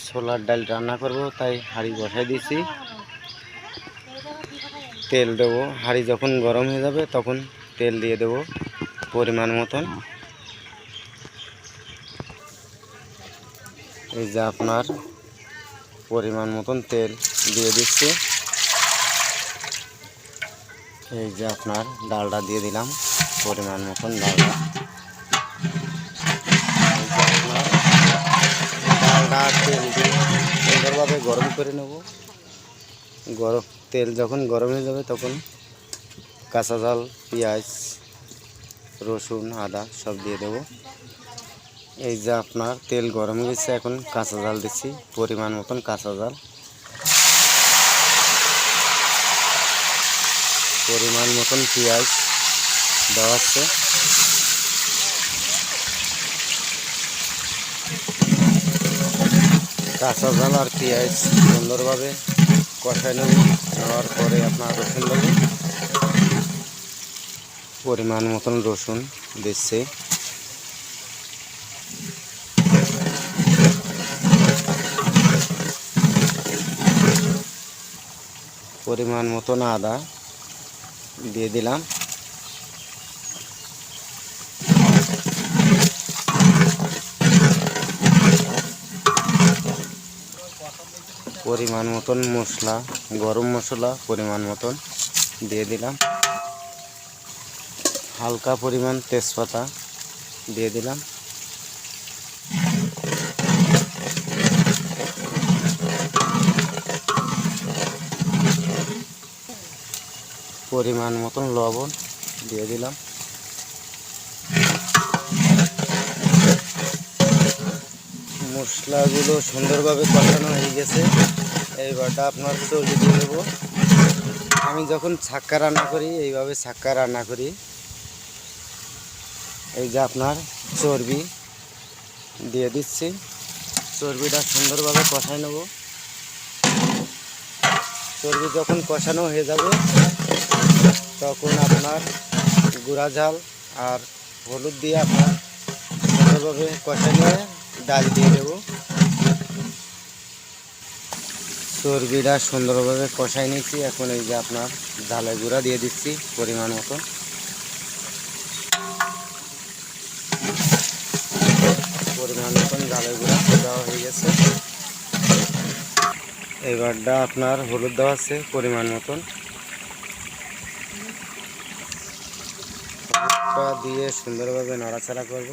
ছোলার ডাল রান্না করব, তাই হাঁড়ি বসাই দিয়েছি। তেল দেবো, হাঁড়ি যখন গরম হয়ে যাবে তখন তেল দিয়ে দেবো পরিমাণ মতন। এই যে আপনার পরিমাণ মতন তেল দিয়ে দিচ্ছি। এই যে আপনার ডালটা দিয়ে দিলাম পরিমাণ মতন ডালটা। ডালটা তেল দিয়ে সুন্দরভাবে গরম করে নেব। তেল যখন গরম হয়ে যাবে তখন কাঁচা ঝাল, পেঁয়াজ, রসুন, আদা সব দিয়ে দেব। এই যে আপনার তেল গরম হয়ে গেছে, এখন কাঁচা ঝাল দিচ্ছি পরিমাণ মতন কাঁচা ঝাল। পরিমাণ মতন পেঁয়াজ দেওয়া হচ্ছে। কাঁচা ঝাল আর পেঁয়াজ সুন্দরভাবে কষাই নেওয়ার পরে আপনার রসুন দেবেন। পরিমাণ মতন রসুন দিচ্ছে। পরিমাণ মতন আদা দিয়ে দিলাম। পরিমাণ মতন মশলা, গরম মশলা পরিমাণ মতন দিয়ে দিলাম। হালকা পরিমাণ তেজপাতা দিয়ে দিলাম। পরিমাণ মতন লবণ দিয়ে দিলাম। মশলাগুলো সুন্দরভাবে কষানো হয়ে গেছে। এইবারটা আপনার চর্বি দিয়ে দেবো। আমি যখন ছাক্কা রান্না করি এইভাবে ছাক্কা রান্না করি। এই যে আপনার চর্বি দিয়ে দিচ্ছি। চর্বিটা সুন্দরভাবে কষাই নেব। চর্বি যখন কষানো হয়ে যাবে তখন আপনার গুঁড়া ঝাল আর হলুদ দিয়ে আপনার সুন্দরভাবে কষাই নিয়ে ডাল দিয়ে দেবো। চর্বিটা সুন্দরভাবে কষাই নিয়েছি। এখন এই যে আপনার ঝালের গুঁড়া দিয়ে দিচ্ছি পরিমাণ মতো। পরিমাণ মতন ঝালের গুঁড়া দেওয়া হয়ে গেছে। এবারটা আপনার হলুদ দেওয়া আছে পরিমাণ মতন। হলুদটা দিয়ে সুন্দরভাবে নাড়াচাড়া করব।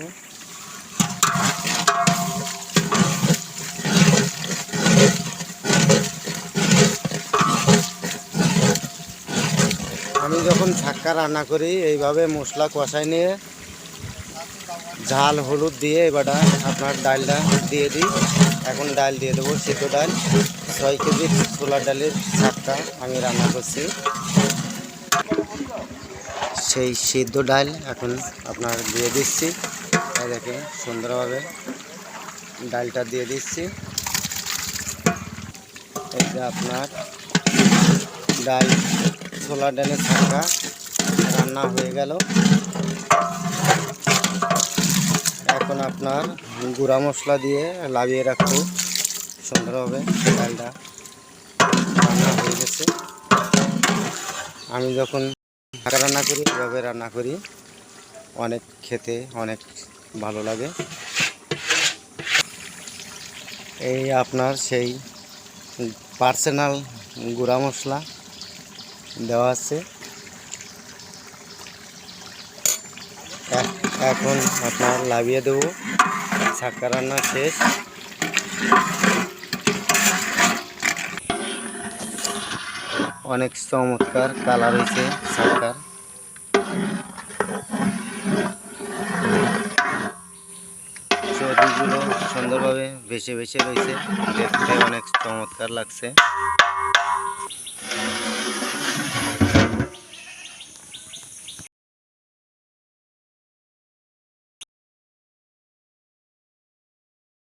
আমি যখন ছাক্কা রান্না করি এইভাবে মশলা কষাই নিয়ে ঝাল হলুদ দিয়ে এবার আপনার ডালটা দিয়ে দিই। এখন ডাল দিয়ে দেবো, সিদ্ধ ডাল। 6 কেজি ছোলার ডালের ছাক্কা আমি রান্না করছি। সেই সিদ্ধ ডাল এখন আপনার দিয়ে দিচ্ছি। দেখে সুন্দরভাবে ডালটা দিয়ে দিচ্ছি। এই যে আপনার ডাল, ছোলার ডালের ছাক্কা রান্না হয়ে গেল। এখন আপনার গুঁড়া মশলা দিয়ে লাভিয়ে রাখবো সুন্দরভাবে। ডালটা রান্না হয়ে গেছে। আমি যখন ছাক্কা রান্না করি এভাবে রান্না করি, অনেক খেতে অনেক ভালো লাগে। এই আপনার সেই পার্সোনাল গুঁড়া মশলা দেওয়া আছে। এখন আপনার লাভিয়ে দেবো। ছাক্কা রান্না শেষ। অনেক চমৎকার কালার হয়েছে ছাক্কার। চর্বিগুলো সুন্দরভাবে ভেসে ভেসে রয়েছে, দেখতে অনেক চমৎকার লাগছে।